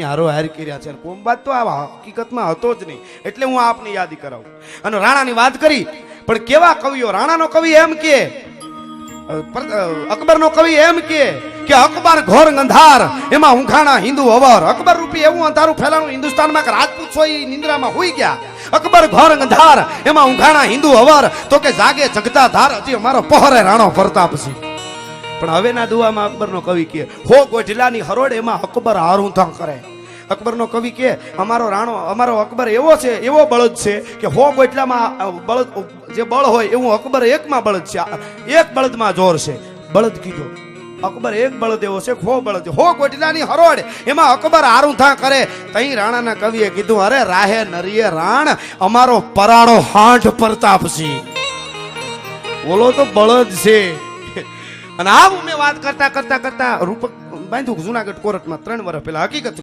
હારો હાર કર્યા છે કોમ્બાત તો આ હકીકતમાં હતો જ નહીં, એટલે હું આપને યાદી કરાવું. અને રાણાની વાત કરી, પણ કેવા કવિઓ? રાણાનો કવિ એમ કે, અકબરનો કવિ એમ કે અકબર ઘોર અંધાર એમાં ઊંઘાણા હિન્દુ અવર. અકબર રૂપી એવું અંધારું ફેલાણું હિન્દુસ્તાનમાં કે રાજપૂત છો એ નિંદ્રામાં હોઈ ગયા. અકબર ઘોર અંધાર એમાં ઊંઘાણા હિન્દુ અવર, તો કે જાગે જગતા ધાર હજી અમારો પહોરે રાણો પ્રતાપ છે. પણ હવેના દુવામાં અકબરનો કવિ કે હો ગોઢલાની હરોડ એમાં અકબર હારું થા કરે. અકબરનો કવિ કે અમારો અકબર એવો છે, એવો બળદ છે કે હો ગોઢલામાં બળદ જે બળ હોય એવું અકબર એકમાં બળદ છે, એક બળદમાં જોર છે. બળદ કીધો અકબર એક બળદ એવો છે, હો બળદ હો ગોઢલાની હરોડ એમાં અકબર હારું થા કરે. તઈ રાણાના કવિએ કીધું અરે રાહે નરીએ રાણ અમારો પરાણો હાંઠ પ્રતાપ છે. બોલો તો બળદ છે. અને આવું મેં વાત કરતા રૂપક બાંધ્યું જુનાગઢ કોર્ટમાં 3 વર્ષ પહેલા. હકીકત